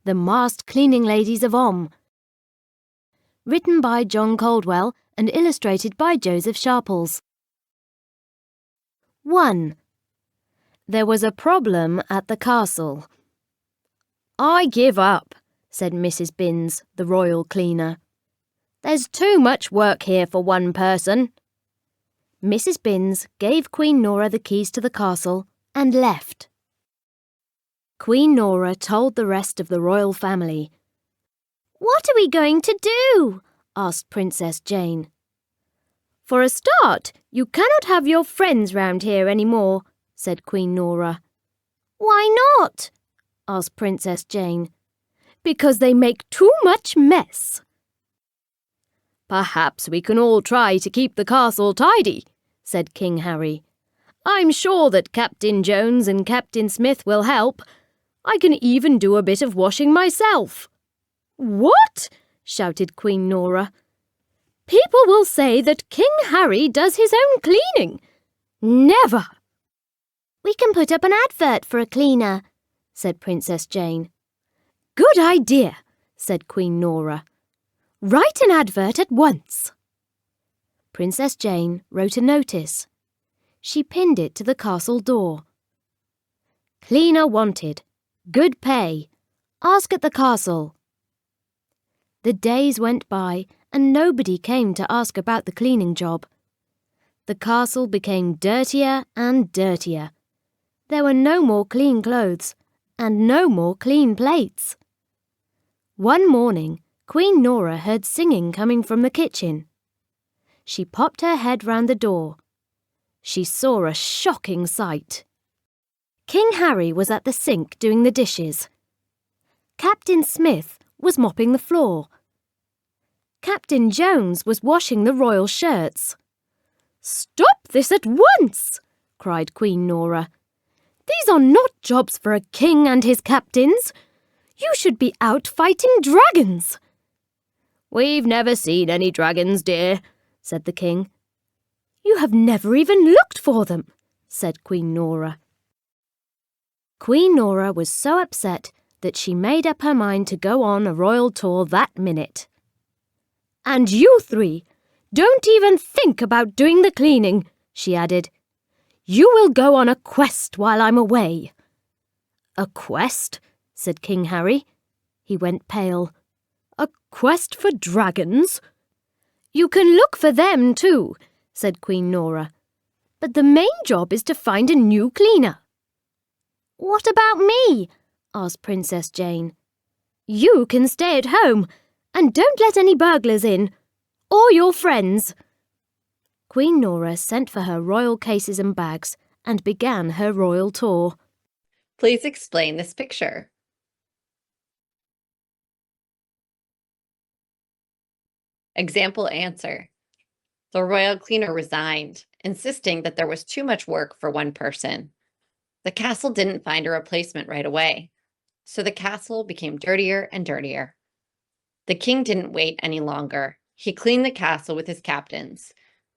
The Masked Cleaning Ladies of Om. Written by John Caldwell and illustrated by Joseph Sharples. 1. There was a problem at the castle. "I give up," said Mrs. Binns, the royal cleaner. "There's too much work here for one person." Mrs. Binns gave Queen Nora the keys to the castle and left. Queen Nora told the rest of the royal family. "What are we going to do?" asked Princess Jane. "For a start, you cannot have your friends round here any more," said Queen Nora. "Why not?" asked Princess Jane. "Because they make too much mess." "Perhaps we can all try to keep the castle tidy," said King Harry. "I'm sure that Captain Jones and Captain Smith will help. I can even do a bit of washing myself." "What?" shouted Queen Nora. "People will say that King Harry does his own cleaning. Never!" "We can put up an advert for a cleaner," said Princess Jane. "Good idea," said Queen Nora. "Write an advert at once." Princess Jane wrote a notice. She pinned it to the castle door. "Cleaner wanted. Good pay. Ask at the castle." The days went by and nobody came to ask about the cleaning job. The castle became dirtier and dirtier. There were no more clean clothes and no more clean plates. One morning, Queen Nora heard singing coming from the kitchen. She popped her head round the door. She saw a shocking sight. King Harry was at the sink doing the dishes. Captain Smith was mopping the floor. Captain Jones was washing the royal shirts. "Stop this at once!" cried Queen Nora. "These are not jobs for a king and his captains. You should be out fighting dragons." "We've never seen any dragons, dear," said the king. "You have never even looked for them," said Queen Nora. Queen Nora was so upset that she made up her mind to go on a royal tour that minute. "And you three, don't even think about doing the cleaning," she added. "You will go on a quest while I'm away." "A quest?" said King Harry. He went pale. "A quest for dragons?" "You can look for them too," said Queen Nora. "But the main job is to find a new cleaner." "What about me?" asked Princess Jane. "You can stay at home and don't let any burglars in, or your friends." Queen Nora sent for her royal cases and bags and began her royal tour. Please explain this picture. Example answer. The royal cleaner resigned, insisting that there was too much work for one person. The castle didn't find a replacement right away, so the castle became dirtier and dirtier. The king didn't wait any longer. He cleaned the castle with his captains.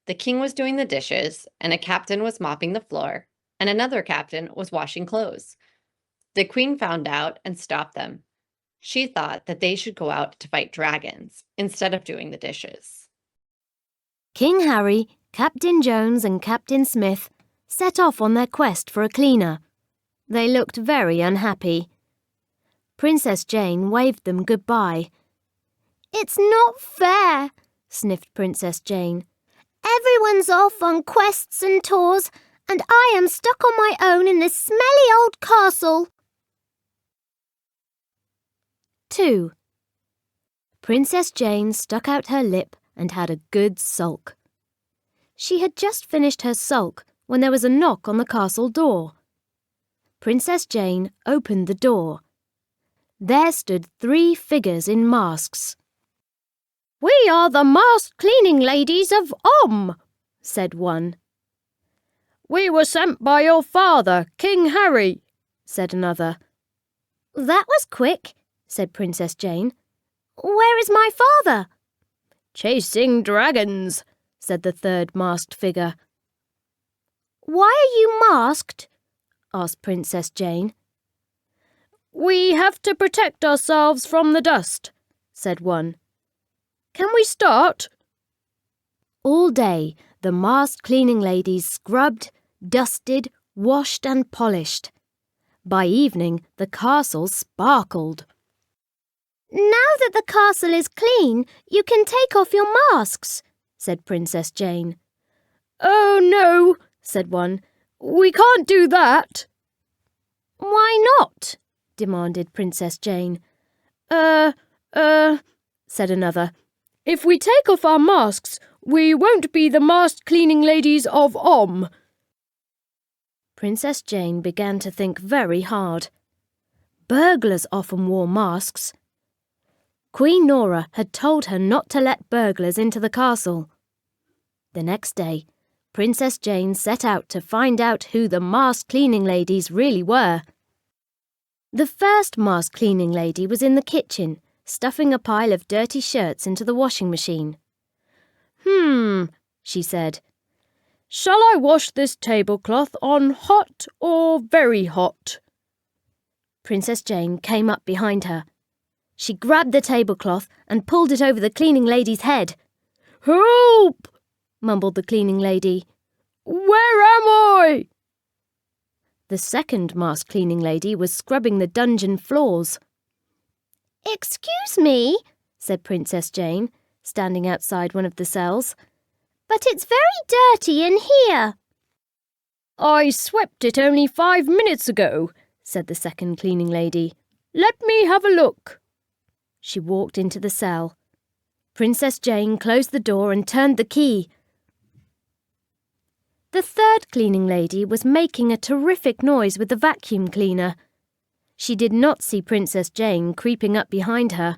The king was doing the dishes, and a captain was mopping the floor, and another captain was washing clothes. The queen found out and stopped them. She thought that they should go out to fight dragons instead of doing the dishes. King Harry, Captain Jones and Captain Smith set off on their quest for a cleaner. They looked very unhappy. Princess Jane waved them goodbye. "It's not fair," sniffed Princess Jane. "Everyone's off on quests and tours, and I am stuck on my own in this smelly old castle." 2. Princess Jane stuck out her lip and had a good sulk. She had just finished her sulk when there was a knock on the castle door. Princess Jane opened the door. There stood 3 figures in masks. "We are the masked cleaning ladies of Om," said one. "We were sent by your father, King Harry," said another. "That was quick," said Princess Jane. "Where is my father?" "Chasing dragons," said the third masked figure. "Why are you masked?" asked Princess Jane. We have to protect ourselves from the dust, said one. Can we start? All day, the masked cleaning ladies scrubbed, dusted, washed and polished. By evening, the castle sparkled. Now that the castle is clean, you can take off your masks, said Princess Jane. Oh, no, said one. We can't do that. Why not? Demanded Princess Jane. Said another. If we take off our masks, we won't be the masked cleaning ladies of Om. Princess Jane began to think very hard. Burglars often wore masks. Queen Nora had told her not to let burglars into the castle. The next day, Princess Jane set out to find out who the masked cleaning ladies really were. The first masked cleaning lady was in the kitchen, stuffing a pile of dirty shirts into the washing machine. She said. Shall I wash this tablecloth on hot or very hot? Princess Jane came up behind her. She grabbed the tablecloth and pulled it over the cleaning lady's head. Help! Mumbled the cleaning lady. Where am I? The second masked cleaning lady was scrubbing the dungeon floors. Excuse me, said Princess Jane, standing outside one of the cells, but it's very dirty in here. I swept it only 5 minutes ago, said the second cleaning lady. Let me have a look. She walked into the cell. Princess Jane closed the door and turned the key. The third cleaning lady was making a terrific noise with the vacuum cleaner. She did not see Princess Jane creeping up behind her.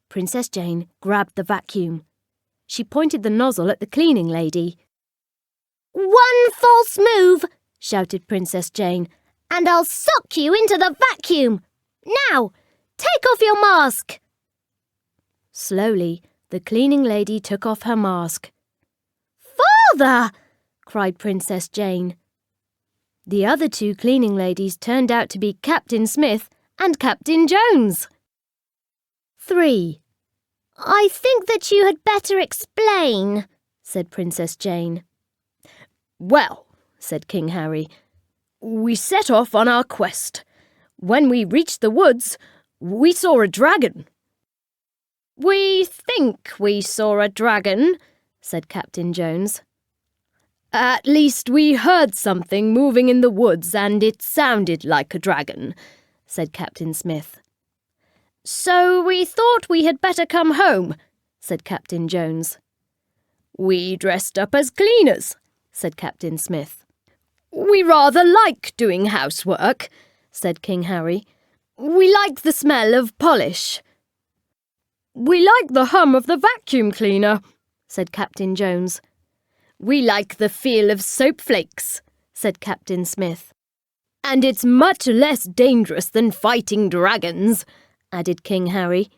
Princess Jane grabbed the vacuum. She pointed the nozzle at the cleaning lady. One false move, shouted Princess Jane, and I'll sock you into the vacuum. Now, take off your mask. Slowly, the cleaning lady took off her mask. Father! Cried Princess Jane. The other two cleaning ladies turned out to be Captain Smith and Captain Jones. 3. I think that you had better explain, said Princess Jane. Well, said King Harry, we set off on our quest. When we reached the woods, we saw a dragon. We think we saw a dragon, said Captain Jones. At least we heard something moving in the woods and it sounded like a dragon, said Captain Smith. So we thought we had better come home, said Captain Jones. We dressed up as cleaners, said Captain Smith. We rather like doing housework, said King Harry. We like the smell of polish. We like the hum of the vacuum cleaner, said Captain Jones. We like the feel of soap flakes, said Captain Smith. And it's much less dangerous than fighting dragons, added King Harry.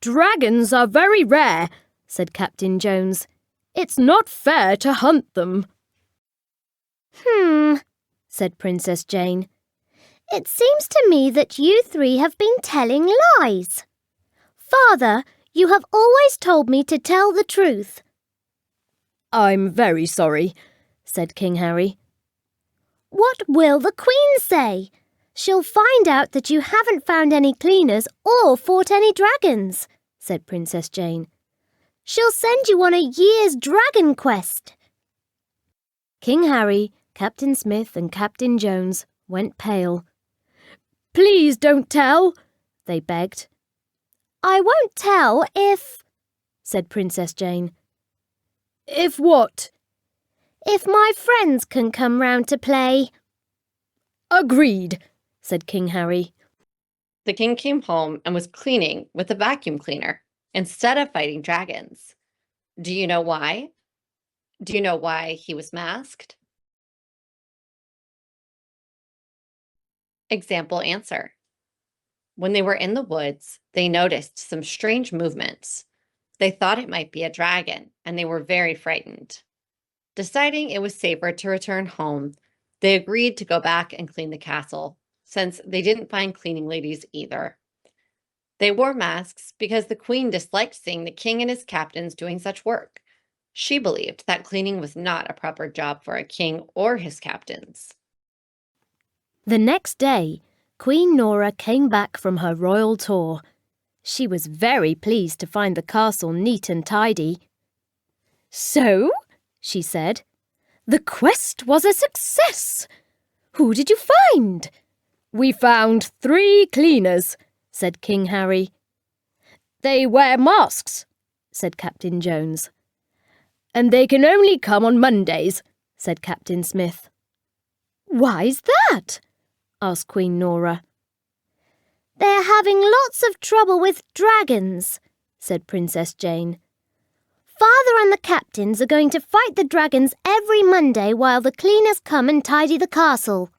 Dragons are very rare, said Captain Jones. It's not fair to hunt them. Said Princess Jane. It seems to me that you three have been telling lies. Father, you have always told me to tell the truth. I'm very sorry, said King Harry. What will the Queen say? She'll find out that you haven't found any cleaners or fought any dragons, said Princess Jane. She'll send you on a year's dragon quest. King Harry, Captain Smith and Captain Jones went pale. Please don't tell, they begged. I won't tell if, said Princess Jane. If what? If my friends can come round to play. Agreed, said King Harry. The king came home and was cleaning with a vacuum cleaner instead of fighting dragons. Do you know why? Do you know why he was masked? Example answer. When they were in the woods, they noticed some strange movements. They thought it might be a dragon, and they were very frightened. Deciding it was safer to return home, they agreed to go back and clean the castle. since they didn't find cleaning ladies either. They wore masks because the queen disliked seeing the king and his captains doing such work. She believed that cleaning was not a proper job for a king or his captains. The next day, Queen Nora came back from her royal tour. She was very pleased to find the castle neat and tidy. "So," she said, "the quest was a success. Who did you find?" "We found 3 cleaners," said King Harry. "They wear masks," said Captain Jones. "And they can only come on Mondays," said Captain Smith. "Why's that?" asked Queen Nora. "They're having lots of trouble with dragons," said Princess Jane. "Father and the captains are going to fight the dragons every Monday while the cleaners come and tidy the castle."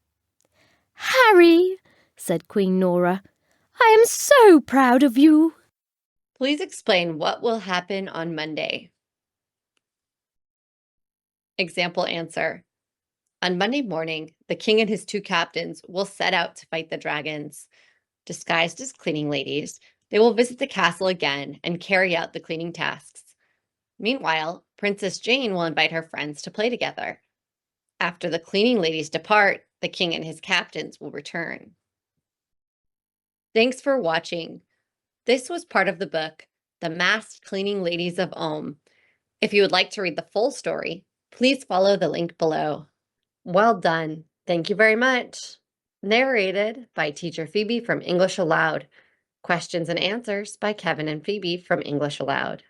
"Harry," said Queen Nora, "I am so proud of you." Please explain what will happen on Monday. Example answer. On Monday morning, the king and his 2 captains will set out to fight the dragons. Disguised as cleaning ladies, they will visit the castle again and carry out the cleaning tasks. Meanwhile, Princess Jane will invite her friends to play together. After the cleaning ladies depart, the king and his captains will return. Thanks for watching. This was part of the book, The Masked Cleaning Ladies of Ulm. If you would like to read the full story, please follow the link below. Well done. Thank you very much. Narrated by Teacher Phoebe from English Aloud. Questions and answers by Kevin and Phoebe from English Aloud.